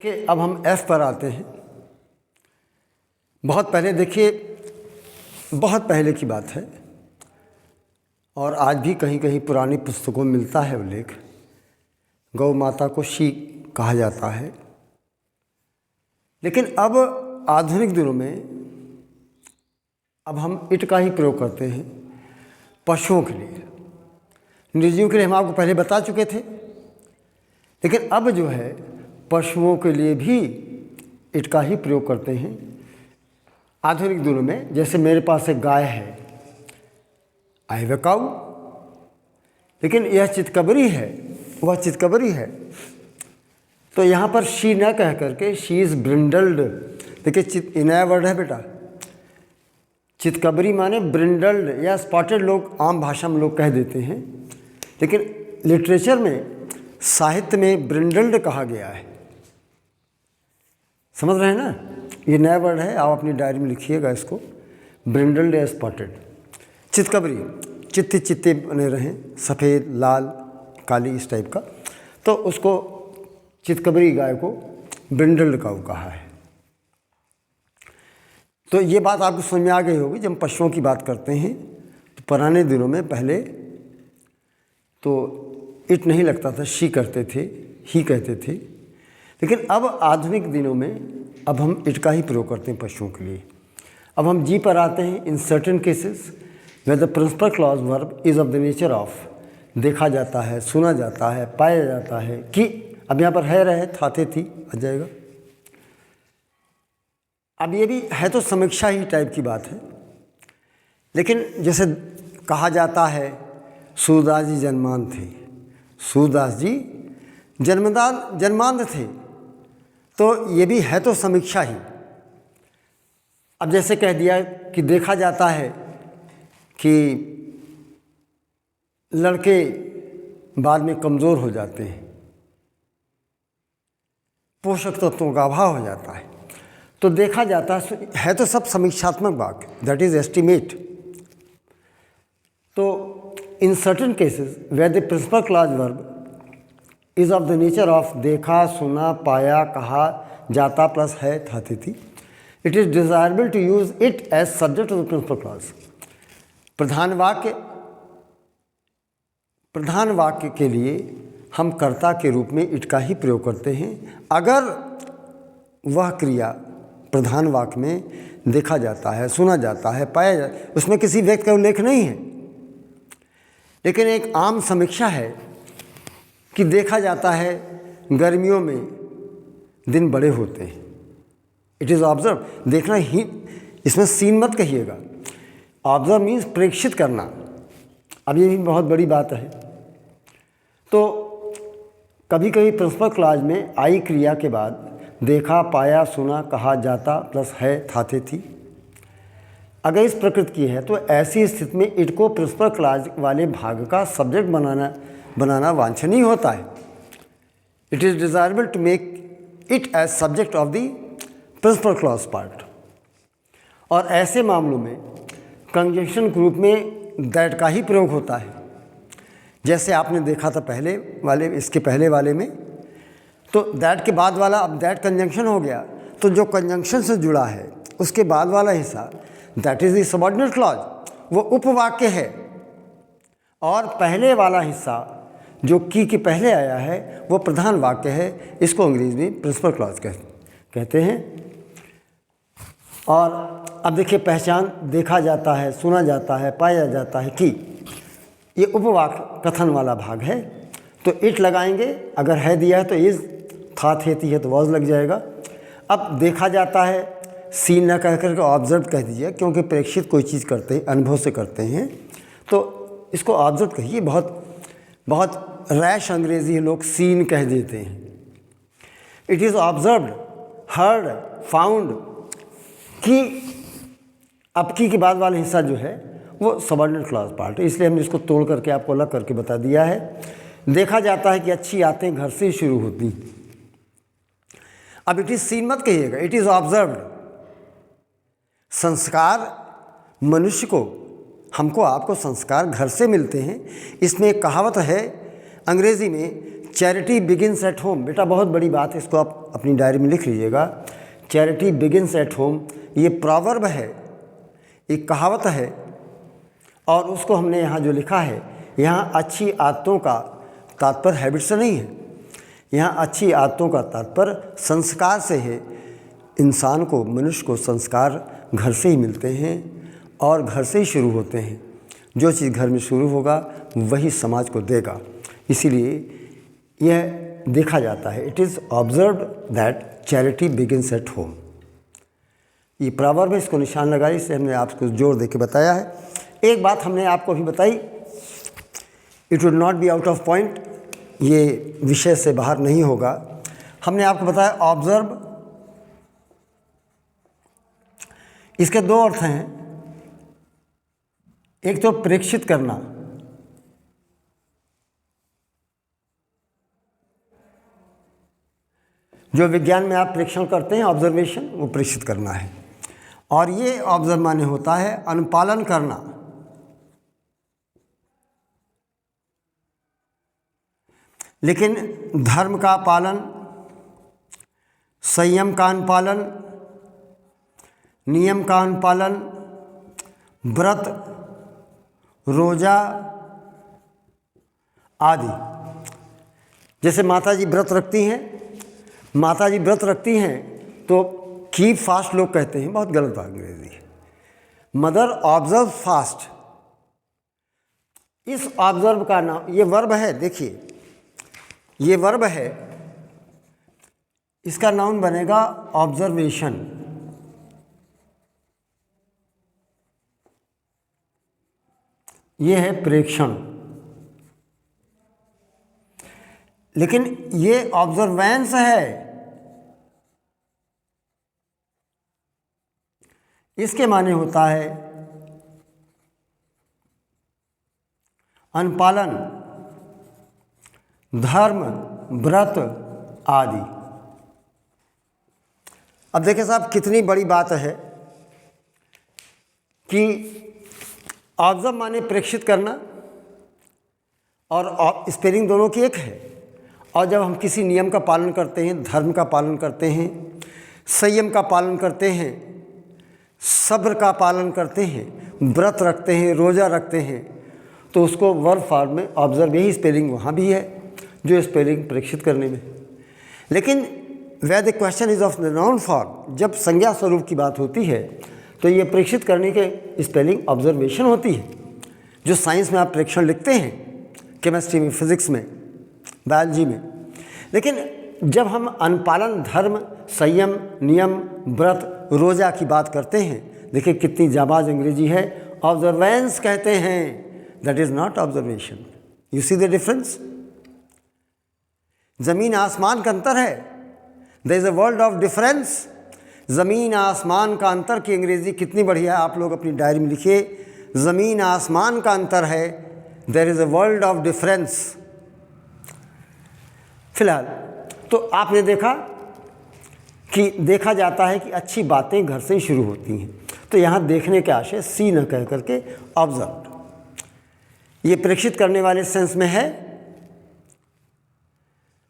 कि अब हम एफ पर आते हैं। बहुत पहले देखिए, बहुत पहले की बात है और आज भी कहीं कहीं पुरानी पुस्तकों में मिलता है उल्लेख। गौ माता को शी कहा जाता है, लेकिन अब आधुनिक दिनों में अब हम इट का ही प्रयोग करते हैं पशुओं के लिए। निर्जीव के लिए हम आपको पहले बता चुके थे, लेकिन अब जो है पशुओं के लिए भी इट का ही प्रयोग करते हैं आधुनिक दिनों में। जैसे मेरे पास एक गाय है, आई हैव अ काऊ, लेकिन यह चितकबरी है, वह चितकबरी है, तो यहाँ पर शी न कह करके शी इज़ ब्रिंडल्ड। देखिए नया वर्ड है बेटा, चितकबरी माने ब्रिंडल्ड या स्पॉटेड, लोग आम भाषा में लोग कह देते हैं, लेकिन लिटरेचर में साहित्य में ब्रिंडल्ड कहा गया है। समझ रहे हैं ना, ये नया वर्ड है, आप अपनी डायरी में लिखिएगा इसको, ब्रिंडल्ड या स्पॉटेड। चितकबरी, चित्ते चित्ते बने रहें, सफ़ेद लाल काली इस टाइप का, तो उसको चितकबरी गाय को ब्रिंडल्ड काऊ कहा है। तो ये बात आपको समझ में आ गई होगी। जब हम पशुओं की बात करते हैं तो पुराने दिनों में पहले तो इट नहीं लगता था, शी करते थे, ही कहते थे, लेकिन अब आधुनिक दिनों में अब हम इट का ही प्रयोग करते हैं पशुओं के लिए। अब हम जी पर आते हैं। In certain cases where the principal clause verb is of the nature of, देखा जाता है, सुना जाता है, पाया जाता है कि, अब यहाँ पर है रहे, थाते थी आ जाएगा। अब ये भी है तो समीक्षा ही टाइप की बात है, लेकिन जैसे कहा जाता है सूरदास जी जन्मांध थे, सूरदास जी जन्मांध थे, तो ये भी है तो समीक्षा ही। अब जैसे कह दिया कि देखा जाता है कि लड़के बाद में कमज़ोर हो जाते हैं, पोषक तत्वों का अभाव हो जाता है, तो देखा जाता है तो सब समीक्षात्मक वाक्य, दैट इज़ एस्टिमेट। तो in certain cases where the principal clause verb is of the nature of, देखा, सुना, पाया, कहा जाता प्लस है थाती थी, it is desirable to use it as subject of the principal clause. प्रधान वाक्य के लिए हम कर्ता के रूप में इट का ही प्रयोग करते हैं अगर वह क्रिया प्रधान वाक्य में देखा जाता है, सुना जाता है, पाया जाता है, उसमें किसी व्यक्ति का उल्लेख नहीं है। लेकिन एक आम समीक्षा है कि देखा जाता है गर्मियों में दिन बड़े होते हैं। इट इज़ ऑब्जर्व, देखना ही, इसमें सीन मत कहिएगा। ऑब्जर्व मीन्स प्रेक्षित करना। अब ये भी बहुत बड़ी बात है। तो कभी कभी प्रिंसिपल क्लॉज में आई क्रिया के बाद देखा, पाया, सुना, कहा जाता प्लस है थाते थी अगर इस प्रकृति की है, तो ऐसी स्थिति में इट को प्रिंसिपल क्लॉज वाले भाग का सब्जेक्ट बनाना वांछनीय होता है। It is desirable to make it as subject of the principal clause part. और ऐसे मामलों में कंजंक्शन ग्रुप में दैट का ही प्रयोग होता है। जैसे आपने देखा था पहले वाले, इसके पहले वाले में, तो दैट के बाद वाला, अब दैट कंजंक्शन हो गया, तो जो कंजंक्शन से जुड़ा है उसके बाद वाला हिस्सा that is the subordinate clause, वो उपवाक्य है। और पहले वाला हिस्सा जो की के पहले आया है वो प्रधान वाक्य है। इसको अंग्रेजी में प्रिंसिपल क्लॉज कहते हैं। और अब देखिए पहचान, देखा जाता है, सुना जाता है, पाया जाता है कि, ये उपवाक्य कथन वाला भाग है, तो इट लगाएंगे। अगर है दिया है तो इज़, था थेती है तो वॉज लग जाएगा। अब देखा जाता है, सीन न कह करके ऑब्जर्व कह दीजिए, क्योंकि प्रेक्षित कोई चीज़ करते हैं, अनुभव से करते हैं, तो इसको ऑब्जर्व कहिए। बहुत रैश अंग्रेजी लोग सीन कह देते हैं। It is observed, heard, found कि, अब की के बाद वाला हिस्सा जो है वो सबऑर्डिनेट क्लॉज पार्ट है, इसलिए हमने इसको तोड़ करके आपको अलग करके बता दिया है। देखा जाता है कि अच्छी आदतें घर से ही शुरू होती। अब इट इज़ सीन मत कहिएगा, इट इज़ ऑब्जर्व्ड। संस्कार मनुष्य को, हमको आपको संस्कार घर से मिलते हैं। इसमें एक कहावत है अंग्रेजी में चैरिटी बिगिंस एट होम, बेटा बहुत बड़ी बात है, इसको आप अपनी डायरी में लिख लीजिएगा। चैरिटी बिगिंस एट होम, ये प्रॉवर्ब है, एक कहावत है, और उसको हमने यहाँ जो लिखा है, यहाँ अच्छी आदतों का तात्पर्य हैबिट से नहीं है, यहाँ अच्छी आदतों का तात्पर्य संस्कार से है। इंसान को, मनुष्य को संस्कार घर से ही मिलते हैं और घर से ही शुरू होते हैं। जो चीज़ घर में शुरू होगा वही समाज को देगा। इसीलिए यह देखा जाता है, it is observed that charity begins at home. ये प्रॉवर्ब है, इसको निशान लगाइए, इससे हमने आपको जोर दे के बताया है। एक बात हमने आपको अभी बताई, it would not be out of point, ये विषय से बाहर नहीं होगा। हमने आपको बताया ऑब्जर्व, इसके दो अर्थ हैं। एक तो प्रेक्षित करना, जो विज्ञान में आप प्रेक्षण करते हैं ऑब्जर्वेशन, वो प्रेक्षित करना है। और ये ऑब्जर्व माने होता है अनुपालन करना। लेकिन धर्म का पालन, संयम का अनुपालन, नियम का अनुपालन, व्रत, रोजा आदि, जैसे माता जी व्रत रखती हैं, माता जी व्रत रखती हैं तो कीप फास्ट लोग कहते हैं, बहुत गलत बात अंग्रेजी है। मदर ऑब्जर्व फास्ट, इस ऑब्जर्व का नाम, ये वर्ब है, देखिए ये वर्ब है, इसका नाउन बनेगा ऑब्जर्वेशन। ये है प्रेक्षण। लेकिन ये ऑब्जर्वेंस है, इसके माने होता है अनुपालन, धर्म, व्रत आदि। अब देखिए साहब, कितनी बड़ी बात है कि ऑब्जर्व माने प्रेक्षित करना, और स्पेलिंग दोनों की एक है। और जब हम किसी नियम का पालन करते हैं, धर्म का पालन करते हैं, संयम का पालन करते हैं, सब्र का पालन करते हैं, व्रत रखते हैं, रोज़ा रखते हैं, तो उसको वर्ब फॉर्म में ऑब्जर्व, यही स्पेलिंग वहाँ भी है जो स्पेलिंग प्रेक्षित करने में। लेकिन where the question is of the noun form, जब संज्ञा स्वरूप की बात होती है तो ये प्रेक्षित करने के स्पेलिंग ऑब्जर्वेशन होती है, जो साइंस में आप प्रेक्षण लिखते हैं, केमिस्ट्री में, फिजिक्स में, बायोलॉजी में। लेकिन जब हम अनुपालन, धर्म, संयम, नियम, व्रत, रोजा की बात करते हैं, देखिए कितनी जाबाज अंग्रेजी है, ऑब्जर्वेंस कहते हैं, that is not observation. You see the difference, ज़मीन आसमान का अंतर है, there is a world of difference. ज़मीन आसमान का अंतर की अंग्रेज़ी कितनी बढ़िया है, आप लोग अपनी डायरी में लिखिए, ज़मीन आसमान का अंतर है, there is a world of difference. फिलहाल तो आपने देखा कि देखा जाता है कि अच्छी बातें घर से ही शुरू होती हैं, तो यहाँ देखने के आशय सी न कह करके ऑब्जर्व, ये प्रेक्षित करने वाले सेंस में है।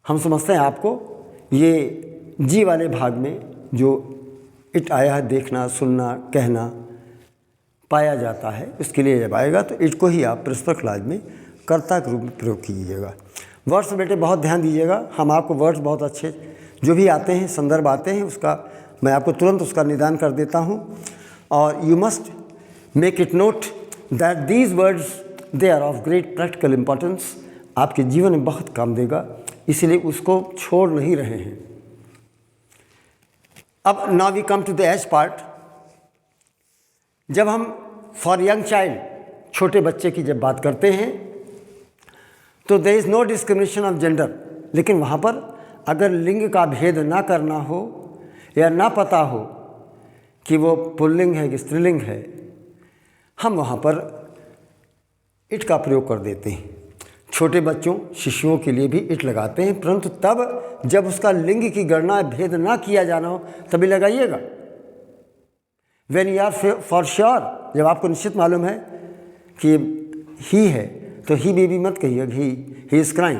हम समझते हैं आपको ये जी वाले भाग में जो इट आया है, देखना, सुनना, कहना पाया जाता है, इसके लिए जब आएगा तो इट को ही आप प्रश्न क्लास में कर्ता के रूप में प्रयोग कीजिएगा। वर्ड्स बेटे बहुत ध्यान दीजिएगा, हम आपको वर्ड्स बहुत अच्छे जो भी आते हैं, संदर्भ आते हैं, उसका मैं आपको तुरंत उसका निदान कर देता हूँ। और you must make it note that these words they are of great practical importance, आपके जीवन में बहुत काम देगा, इसलिए उसको छोड़ नहीं रहे हैं। अब now we come to the as part. जब हम फॉर यंग चाइल्ड, छोटे बच्चे की जब बात करते हैं तो there is no discrimination of gender, लेकिन वहाँ पर अगर लिंग का भेद ना करना हो या ना पता हो कि वो पुल्लिंग है कि स्त्रीलिंग है, हम वहाँ पर इट का प्रयोग कर देते हैं। छोटे बच्चों, शिशुओं के लिए भी इट लगाते हैं, परंतु तब जब उसका लिंग की गणना, भेद ना किया जाना हो तभी लगाइएगा। When you are for sure, जब आपको निश्चित मालूम है कि ही है तो ही बेबी मत कहिए, ही इज़ क्राइम।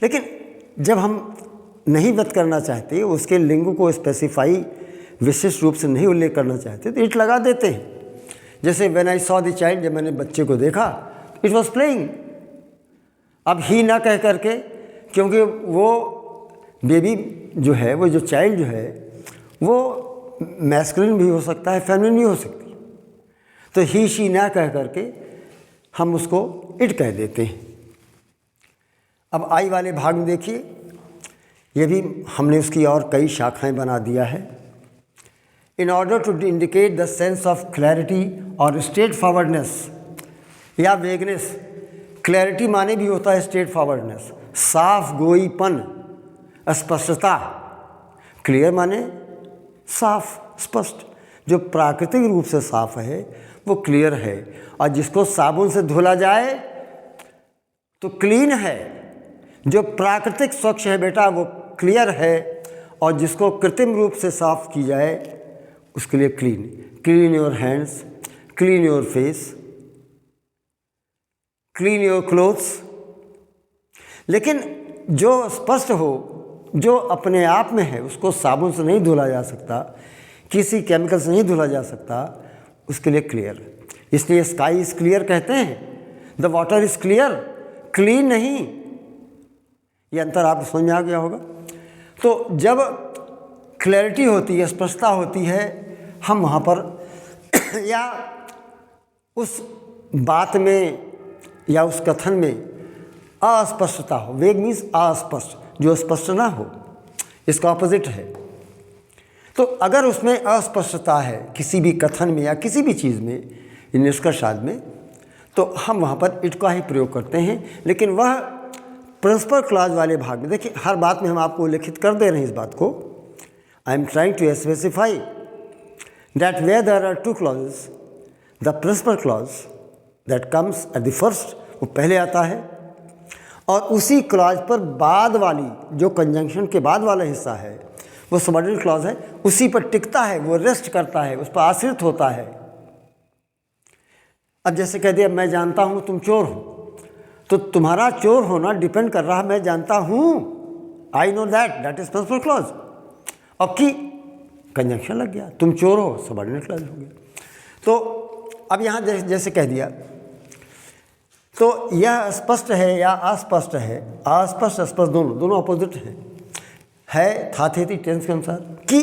लेकिन जब हम नहीं व्यक्त करना चाहते, उसके लिंग को स्पेसिफाई विशिष्ट रूप से नहीं उल्लेख करना चाहते, तो इट लगा देते हैं। जैसे when I saw the child, जब मैंने बच्चे को देखा, इट वॉज प्लेइंग। अब ही ना कह करके, क्योंकि वो बेबी जो है, वो जो चाइल्ड जो है, वो मैस्कुलिन भी हो सकता है, फेमिनिन भी हो सकती है। तो ही शी ना कह करके हम उसको इट कह देते हैं। अब आई वाले भाग में देखिए, ये भी हमने उसकी और कई शाखाएं बना दिया है। In order to indicate the sense of clarity और स्ट्रेट फॉरवर्डनेस या वेगनेस। क्लैरिटी माने भी होता है स्ट्रेट फॉरवर्डनेस, साफ गोईपन, स्पष्टता। क्लियर माने साफ, स्पष्ट। जो प्राकृतिक रूप से साफ है वो क्लियर है, और जिसको साबुन से धुला जाए तो क्लीन है। जो प्राकृतिक स्वच्छ है बेटा वो क्लियर है, और जिसको कृत्रिम रूप से साफ की जाए उसके लिए clean. Clean your hands, clean your face, clean your clothes. लेकिन जो स्पष्ट हो, जो अपने आप में है, उसको साबुन से नहीं धुला जा सकता, किसी केमिकल से नहीं धुला जा सकता, उसके लिए क्लियर। इसलिए स्काई इज क्लियर कहते हैं, the water is clear, clean नहीं। ये अंतर आपको समझ में आ गया होगा। तो जब क्लैरिटी होती है, स्पष्टता होती है, हम वहाँ पर या उस बात में या उस कथन में अस्पष्टता हो, वेग मीन्स अस्पष्ट, जो स्पष्ट ना हो, इसका ऑपोजिट है। तो अगर उसमें अस्पष्टता है किसी भी कथन में या किसी भी चीज़ में, निष्कर्षाद में, तो हम वहाँ पर इट का ही प्रयोग करते हैं। लेकिन वह प्रिंसिपल क्लॉज वाले भाग में देखिए, हर बात में हम आपको उल्लेखित कर दे रहे हैं इस बात को। I am trying to specify that where there are two clauses, the principal clause that comes at the first, वो पहले आता है, और उसी क्लॉज पर बाद वाली जो कंजंक्शन के बाद वाला हिस्सा है वो सबऑर्डिनेट क्लॉज है, उसी पर टिकता है, वो रेस्ट करता है, उस पर आश्रित होता है। अब जैसे कह दिया मैं जानता हूँ तुम चोर हो, तो तुम्हारा चोर होना डिपेंड कर रहा, मैं जानता हूँ, I know that is principal clause. अब की कंजंक्शन लग गया, तुम चोर हो, सबऑर्डिनेट क्लॉज हो गया। तो अब यहाँ जैसे कह दिया, तो यह स्पष्ट है या अस्पष्ट है, अस्पष्ट स्पष्ट दोनों अपोजिट है थाथेती टेंस के अनुसार। की,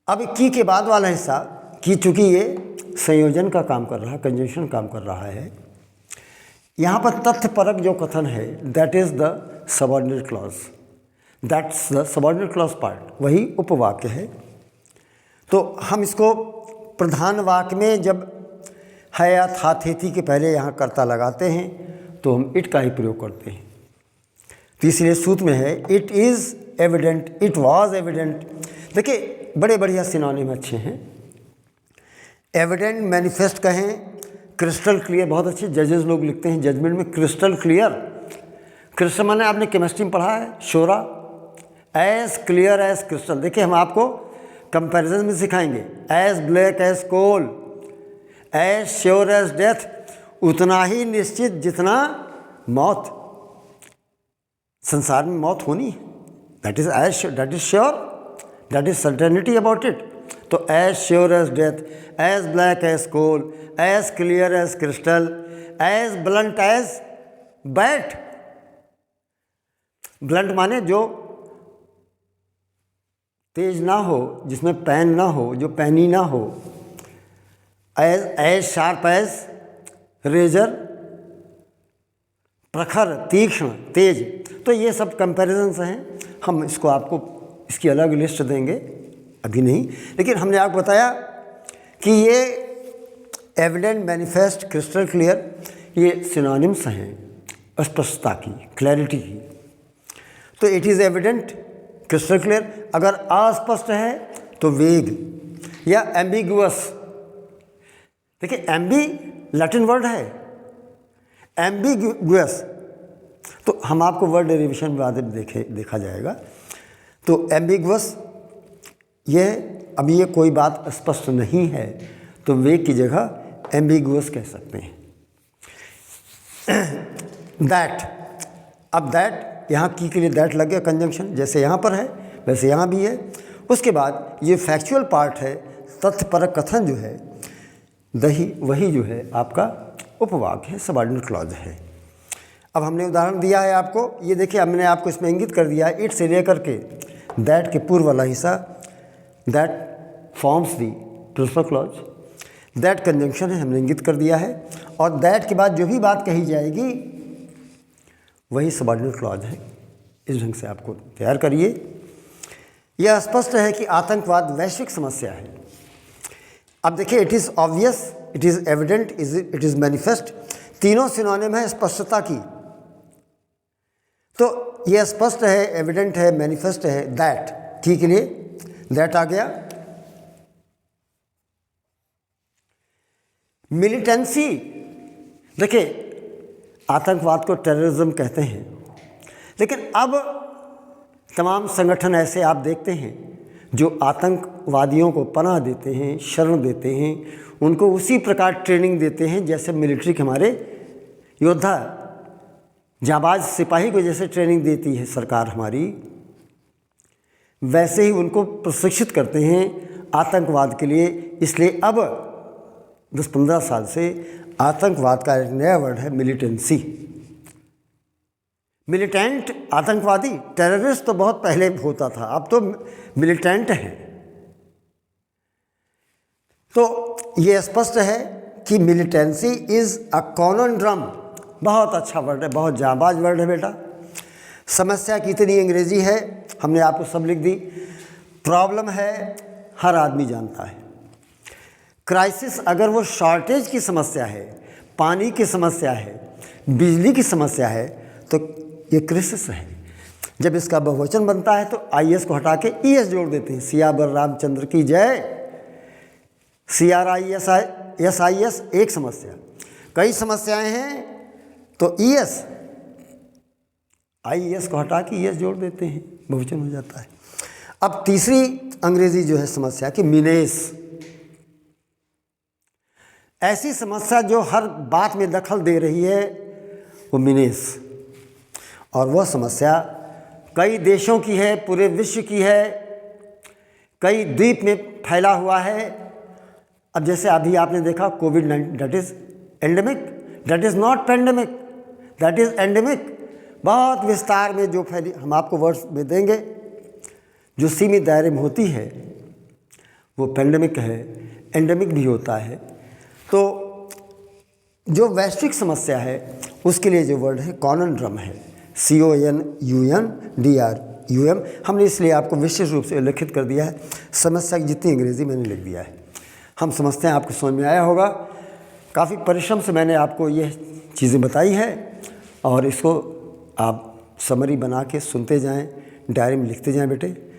अब की के बाद वाला हिस्सा, की चूँकि ये संयोजन का काम कर रहा है, कंजंक्शन काम कर रहा है, यहाँ पर तथ्यपरक जो कथन है, that is the subordinate clause, that's the subordinate clause part, वही उपवाक्य है। तो हम इसको प्रधान वाक्य में जब है या थाथेती के पहले यहाँ कर्ता लगाते हैं तो हम इट का ही प्रयोग करते हैं। तो इसलिए सूत्र में है it is evident, it was evident. देखिए बड़े बढ़िया सिनोनिम अच्छे हैं। एविडेंट, मैनिफेस्ट कहें, क्रिस्टल क्लियर, बहुत अच्छे जजेस लोग लिखते हैं जजमेंट में, क्रिस्टल क्लियर। क्रिस्टल माने आपने केमिस्ट्री में पढ़ा है, शोरा, एज क्लियर एज क्रिस्टल। देखिए हम आपको कंपैरिजन में सिखाएंगे, as black as coal, as sure as death, उतना ही निश्चित जितना मौत। संसार में मौत होनी है, that is as, that is sure, that is certainty about it. तो as sure as death, as black as coal, as clear as crystal, as blunt as bat. Blunt माने जो तेज ना हो, जिसमें पैन ना हो, जो पैनी ना हो। एज शार्प एज रेजर, प्रखर, तीक्ष्ण, तेज। तो ये सब कंपैरिजन्स हैं, हम इसको आपको इसकी अलग लिस्ट देंगे, अभी नहीं। लेकिन हमने आपको बताया कि ये एविडेंट, मैनिफेस्ट, क्रिस्टल क्लियर, ये सिनोनिम्स हैं स्पष्टता की, क्लैरिटी की। तो it is evident, crystal clear. अगर अस्पष्ट है तो वेग या एम्बिगुअस। देखिए एम्बी लैटिन वर्ड है, एम्बिगुअस, तो हम आपको वर्ड डेरिवेशन बाद में देखा जाएगा। तो एम्बिगुअस, ये अब ये कोई बात स्पष्ट नहीं है तो वेग की जगह एम्बिगुअस कह सकते हैं। दैट, अब दैट, यहाँ की के लिए दैट लग गया कंजंक्शन, जैसे यहाँ पर है वैसे यहाँ भी है। उसके बाद ये फैक्चुअल पार्ट है, तथ्यपरक कथन जो है वही जो है आपका उपवाक्य है, सबऑर्डिनेट क्लॉज है। अब हमने उदाहरण दिया है आपको, ये देखिए हमने आपको इसमें इंगित कर दिया है, इट से लेकर के दैट के पूर्व वाला हिस्सा, that forms the principal clause, that conjunction है, हमने इंगित कर दिया है। और दैट के बाद जो भी बात कही जाएगी वही सबऑर्डिनेट क्लॉज है। इस ढंग से आपको तैयार करिए। यह स्पष्ट है कि आतंकवाद वैश्विक समस्या है। अब देखिए, it is obvious, it is evident, it is manifest, तीनों सिनोनिम है स्पष्टता की। तो यह स्पष्ट है, एविडेंट है, मैनिफेस्ट है, दैट, ठीक है, लिए दैट आ गया। मिलिटेंसी, देखिए आतंकवाद को टेररिज्म कहते हैं, लेकिन अब तमाम संगठन ऐसे आप देखते हैं जो आतंकवादियों को पनाह देते हैं, शरण देते हैं, उनको उसी प्रकार ट्रेनिंग देते हैं जैसे मिलिट्री के हमारे योद्धा जाबाज सिपाही को जैसे ट्रेनिंग देती है सरकार हमारी, वैसे ही उनको प्रशिक्षित करते हैं आतंकवाद के लिए। इसलिए अब 10-15 साल से आतंकवाद का एक नया वर्ड है मिलिटेंसी। मिलिटेंट आतंकवादी, टेररिस्ट तो बहुत पहले होता था, अब तो मिलिटेंट है। तो ये स्पष्ट है कि मिलिटेंसी इज़ अ कॉनोड्रम, बहुत अच्छा वर्ड है, बहुत जाबाज वर्ड है बेटा। समस्या कितनी अंग्रेजी है हमने आपको सब लिख दी। प्रॉब्लम है हर आदमी जानता है। क्राइसिस, अगर वो शॉर्टेज की समस्या है, पानी की समस्या है, बिजली की समस्या है, तो ये क्रिसिस है। जब इसका बहुवचन बनता है तो IS को हटा के ES जोड़ देते हैं। सियावर रामचंद्र की जय। CRISIS एक समस्या, कई समस्याएं हैं तो IES को हटा के ES जोड़ देते हैं, बहुवचन हो जाता है। अब तीसरी अंग्रेजी जो है समस्या की, मीनेस, ऐसी समस्या जो हर बात में दखल दे रही है, वो मीनेस। और वह समस्या कई देशों की है, पूरे विश्व की है, कई द्वीप में फैला हुआ है। अब जैसे अभी आपने देखा कोविड-19, that is endemic, that is not pandemic, that is endemic. बहुत विस्तार में जो फैली, हम आपको वर्ड्स में देंगे, जो सीमित दायरे में होती है वो पेंडेमिक है, एंडेमिक भी होता है। तो जो वैश्विक समस्या है उसके लिए जो वर्ड है कॉनोड्रम है, CONUNDRUM। हमने इसलिए आपको विशेष रूप से उल्लेखित कर दिया है। समस्या की जितनी अंग्रेजी मैंने लिख दिया है। हम समझते हैं आपको समझ में आया होगा। काफ़ी परिश्रम से मैंने आपको ये चीज़ें बताई है और इसको आप समरी बना के सुनते जाएं, डायरी में लिखते जाएं बेटे।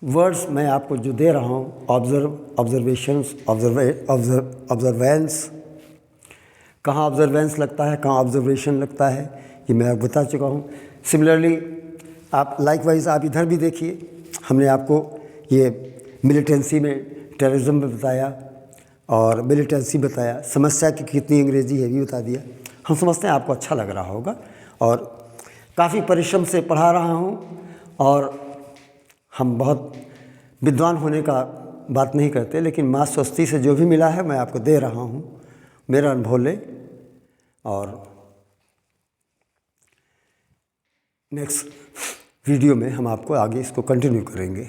वर्ड्स मैं आपको जो दे रहा हूँ, ऑब्जर्वेशंस, ऑब्जर्वेंस, कहाँ ऑब्जर्वेंस लगता है, कहाँ ऑब्जर्वेशन लगता है, ये मैं आपको बता चुका हूँ। सिमिलरली आप लाइकवाइज आप इधर भी देखिए, हमने आपको ये मिलिटेंसी में टेररिज्म में बताया और मिलिटेंसी बताया, समस्या की कितनी अंग्रेजी है भी बता दिया। हम समझते हैं आपको अच्छा लग रहा होगा और काफ़ी परिश्रम से पढ़ा रहा हूँ और हम बहुत विद्वान होने का बात नहीं करते, लेकिन माँ स्वस्ति से जो भी मिला है मैं आपको दे रहा हूँ, मेरा अनुभव ले। और नेक्स्ट वीडियो में हम आपको आगे इसको कंटिन्यू करेंगे।